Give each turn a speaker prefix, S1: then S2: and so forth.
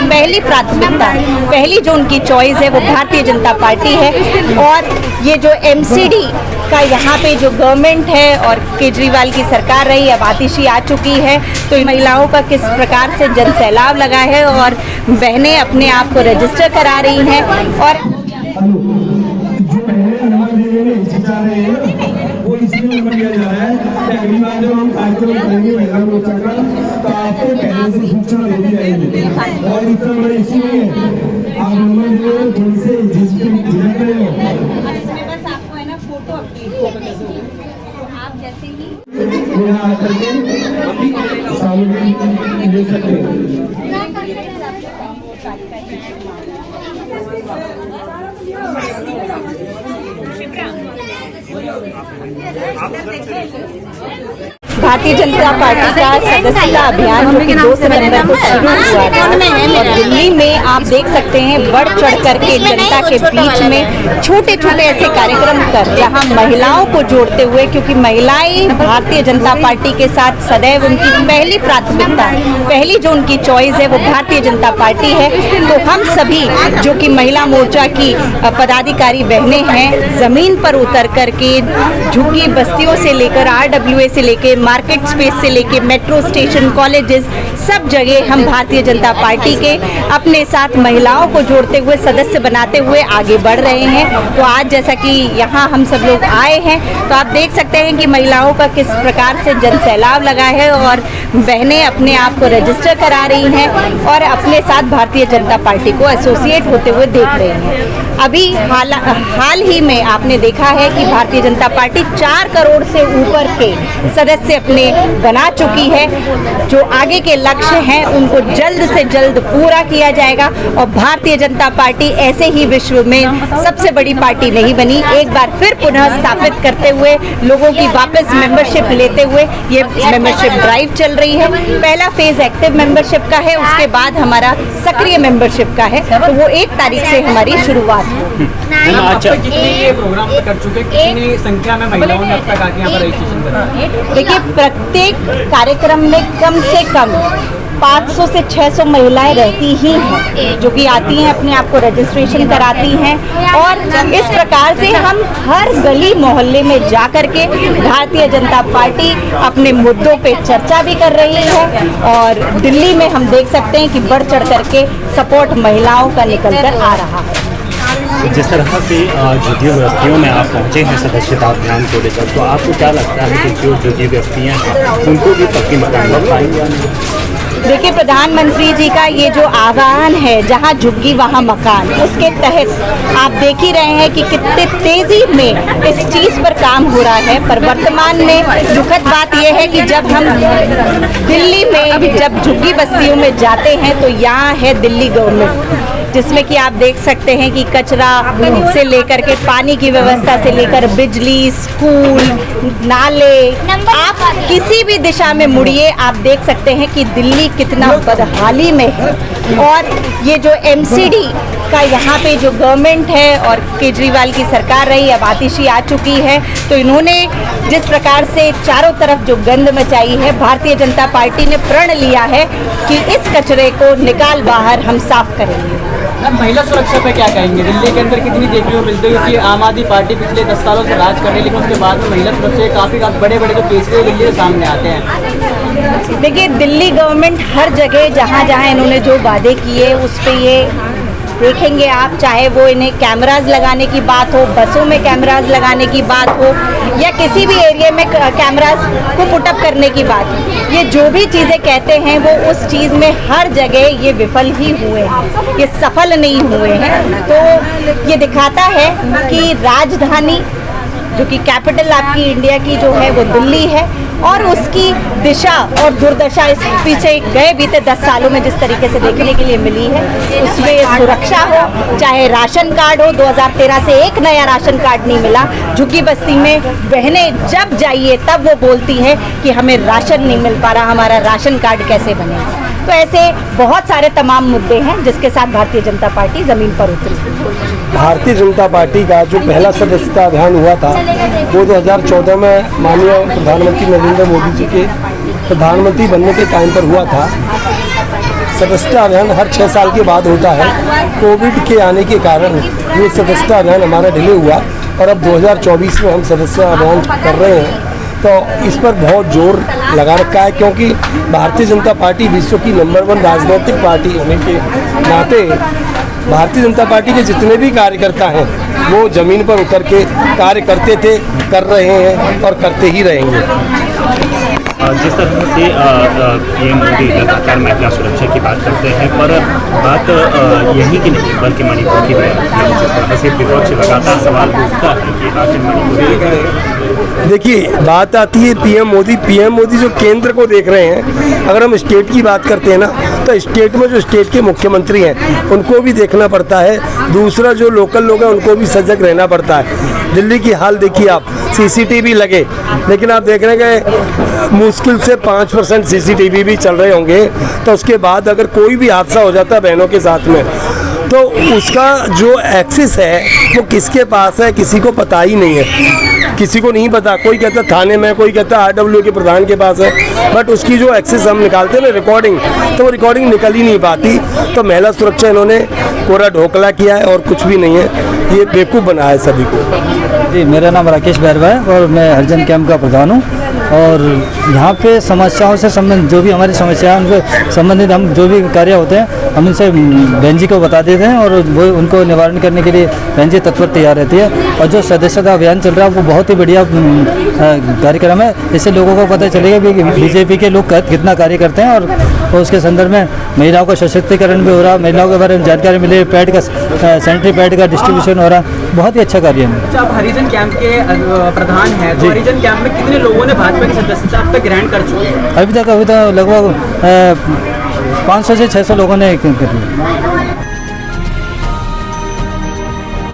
S1: पहली प्राथमिकता, पहली जो उनकी चॉइस है वो भारतीय जनता पार्टी है। और ये जो एमसीडी का यहाँ पे जो गवर्नमेंट है और केजरीवाल की सरकार रही, अब आतिशी आ चुकी है, तो महिलाओं का किस प्रकार से जन सैलाब लगा है और बहनें अपने आप को रजिस्टर करा रही हैं। और
S2: वो इसलिए किया जा रहा है कि अगली बार जब हम कार्यक्रम करेंगे महिला मोर्चा का, तो आपको पहले से सूचना दे दी जाएगी। और इतना बड़ा इश्यू है, आप लोग जो थोड़ी से झिझक रहे हो,
S1: बस आपको है ना फोटो अपडेट आप जैसे ही
S2: यहाँ आकर के सामग्री ले सकते हैं। भारतीय जनता पार्टी का सदस्यता अभियान जो कि 2 सितंबर को शुरू हुआ था और दिल्ली में आप देख सकते हैं बढ़ चढ़ करके जनता के बीच में छोटे छोटे ऐसे कार्यक्रम कर जहां महिलाओं को जोड़ते हुए, क्योंकि महिलाएं भारतीय जनता पार्टी के साथ सदैव उनकी पहली प्राथमिकता, पहली जो उनकी चॉइस है वो भारतीय जनता पार्टी है। तो हम सभी जो कि महिला मोर्चा की पदाधिकारी बहनें हैं, जमीन पर उतर करके झुग्गी बस्तियों से लेकर RWA से लेकर मार्केट स्पेस से लेके मेट्रो स्टेशन, कॉलेजेस, सब जगह हम भारतीय जनता पार्टी के अपने साथ महिलाओं को जोड़ते हुए, सदस्य बनाते हुए आगे बढ़ रहे हैं। तो आज जैसा कि यहाँ हम सब लोग आए हैं, तो आप देख सकते हैं कि महिलाओं का किस प्रकार से जन सैलाब लगा है और बहनें अपने आप को रजिस्टर करा रही हैं और अपने साथ भारतीय जनता पार्टी को एसोसिएट होते हुए देख रही हैं। अभी हाल ही में आपने देखा है कि भारतीय जनता पार्टी 4 करोड़ से ऊपर के सदस्य अपने बना चुकी है। जो आगे के लक्ष्य हैं उनको जल्द से जल्द पूरा किया जाएगा और भारतीय जनता पार्टी ऐसे ही विश्व में सबसे बड़ी पार्टी नहीं बनी, एक बार फिर पुनः स्थापित करते हुए लोगों की वापस मेंबरशिप लेते हुए ये मेंबरशिप ड्राइव चल रही है। पहला फेज एक्टिव मेंबरशिप का है, उसके बाद हमारा सक्रिय मेंबरशिप का है। तो वो 1 तारीख से हमारी शुरुआत है।
S3: अच्छा, कितने ये प्रोग्राम कर चुके, कितनी संख्या में महिलाओं ने अब तक आके यहाँ पर रजिस्ट्रेशन करा?
S1: देखिए, प्रत्येक कार्यक्रम में कम से कम 500 से 600 महिलाएं रहती ही हैं जो कि आती हैं, अपने आप को रजिस्ट्रेशन कराती हैं। और इस प्रकार से हम हर गली मोहल्ले में जा कर के भारतीय जनता पार्टी अपने मुद्दों पे चर्चा भी कर रही है। और दिल्ली में हम देख सकते हैं कि बढ़ चढ़ करके सपोर्ट महिलाओं का निकल कर आ रहा है।
S4: जिस तरह से झुग्गी बस्तियों में आप पहुंचे हैं सदस्यता अभियान को लेकर, तो आपको क्या लगता है कि जो झुग्गी बस्तियाँ हैं उनको भी पक्की मकान लग पाएंगे?
S1: देखिए, प्रधानमंत्री जी का ये जो आह्वान है, जहाँ झुग्गी वहाँ मकान, उसके तहत आप देख ही रहे हैं कि कितने तेजी में इस चीज़ पर काम हो रहा है। पर वर्तमान में दुखद बात यह है कि जब हम दिल्ली में जब झुग्गी बस्तियों में जाते हैं तो यहाँ है दिल्ली गवर्नमेंट, जिसमें कि आप देख सकते हैं कि कचरा से लेकर के पानी की व्यवस्था से लेकर बिजली, स्कूल, नाले, आप किसी भी दिशा में मुड़िए आप देख सकते हैं कि दिल्ली कितना बदहाली में है। और ये जो एमसीडी का यहाँ पे जो गवर्नमेंट है और केजरीवाल की सरकार रही, अब आतिशी आ चुकी है, तो इन्होंने जिस प्रकार से चारों तरफ जो गंद मचाई है, भारतीय जनता पार्टी ने प्रण लिया है कि इस कचरे को निकाल बाहर हम साफ करेंगे।
S3: महिला सुरक्षा पे क्या कहेंगे? दिल्ली के अंदर कितनी देखने को मिलती है कि आम आदमी पार्टी पिछले 10 सालों से राज कर रही है, लेकिन उसके बाद में महिला सुरक्षा के काफ़ी बड़े बड़े जो केसेस दिल्ली के सामने आते हैं।
S1: देखिए, दिल्ली गवर्नमेंट हर जगह जहाँ जहाँ इन्होंने जो वादे किए उस पर ये देखेंगे आप, चाहे वो इन्हें कैमराज लगाने की बात हो, बसों में कैमराज लगाने की बात हो या किसी भी एरिया में कैमराज को पुटअप करने की बात हो, ये जो भी चीज़ें कहते हैं वो उस चीज़ में हर जगह ये विफल ही हुए हैं, ये सफल नहीं हुए हैं। तो ये दिखाता है कि राजधानी जो कि कैपिटल आपकी इंडिया की जो है वो दिल्ली है और उसकी दिशा और दुर्दशा इस पीछे गए बीते 10 सालों में जिस तरीके से देखने के लिए मिली है, उसमें सुरक्षा हो, चाहे राशन कार्ड हो, 2013 से एक नया राशन कार्ड नहीं मिला। झुग्गी बस्ती में बहनें जब जाइए तब वो बोलती हैं कि हमें राशन नहीं मिल पा रहा, हमारा राशन कार्ड कैसे बनेगा। तो ऐसे बहुत सारे तमाम मुद्दे हैं जिसके साथ भारतीय जनता पार्टी ज़मीन पर उतरी।
S2: भारतीय जनता पार्टी का जो पहला सदस्यता अभियान हुआ था वो 2014 में माननीय प्रधानमंत्री नरेंद्र मोदी जी के प्रधानमंत्री बनने के टाइम पर हुआ था।
S5: सदस्यता अभियान हर 6 साल के बाद होता है। कोविड के आने के कारण ये सदस्यता अभियान हमारा डिले हुआ और अब 2024 में हम सदस्यता अभियान कर रहे हैं। तो इस पर बहुत जोर लगा रखा है, क्योंकि भारतीय जनता पार्टी विश्व की नंबर 1 राजनीतिक पार्टी होने के नाते भारतीय जनता पार्टी के जितने भी कार्यकर्ता हैं वो ज़मीन पर उतर के कार्य करते थे, कर रहे हैं और करते ही रहेंगे।
S4: जिस तरह से ये मोदी लगातार महिला सुरक्षा की बात करते हैं, पर बात यही की नहीं बल्कि मणिपुर की भी आती है। जिस तरह से विपक्ष लगातार सवाल पूछता है कि आखिर मणिपुर,
S5: देखिए बात आती है पीएम मोदी जो केंद्र को देख रहे हैं। अगर हम स्टेट की बात करते हैं ना, तो स्टेट में जो स्टेट के मुख्यमंत्री हैं उनको भी देखना पड़ता है। दूसरा जो लोकल लोग हैं उनको भी सजग रहना पड़ता है। दिल्ली की हाल देखिए आप, सीसीटीवी लगे, लेकिन आप देख रहे हैं मुश्किल से 5% सीसीटीवी भी चल रहे होंगे। तो उसके बाद अगर कोई भी हादसा हो जाता है बहनों के साथ में, तो उसका जो एक्सेस है वो किसके पास है किसी को पता ही नहीं है, किसी को नहीं पता। कोई कहता थाने में, कोई कहता RW के प्रधान के पास है, बट उसकी जो एक्सेस हम निकालते हैं ना रिकॉर्डिंग, तो वो रिकॉर्डिंग निकल ही नहीं पाती। तो महिला सुरक्षा इन्होंने कोरा ढोकला किया है और कुछ भी नहीं है, ये बेवकूफ़ बनाया है सभी को।
S6: जी, मेरा नाम राकेश बैरवा है और मैं हरिजन कैंप का प्रधान हूँ। और यहाँ पे समस्याओं से संबंधित जो भी हमारी समस्या है उनके संबंधित हम जो भी कार्य होते हैं हम इनसे बहन जी को बता देते हैं और वो उनको निवारण करने के लिए बहन जी तत्पर तैयार रहती है। और जो सदस्यता अभियान चल रहा है वो बहुत ही बढ़िया कार्यक्रम है। इससे लोगों को पता चलेगा कि बीजेपी के लोग कितना कार्य करते हैं और उसके संदर्भ में महिलाओं का सशक्तिकरण भी हो रहा है, महिलाओं के बारे में जानकारी मिले, पैड का सैनिटरी पैड का डिस्ट्रीब्यूशन हो रहा है, बहुत ही अच्छा कार्य है।
S3: आप हरिजन कैंप के प्रधान हैं, तो हरिजन कैंप में कितने लोगों ने भाजपा की सदस्यता अब तक ग्रहण कर चुके हैं?
S6: अभी तक लगभग 500 से 600 लोगों ने कर लिया।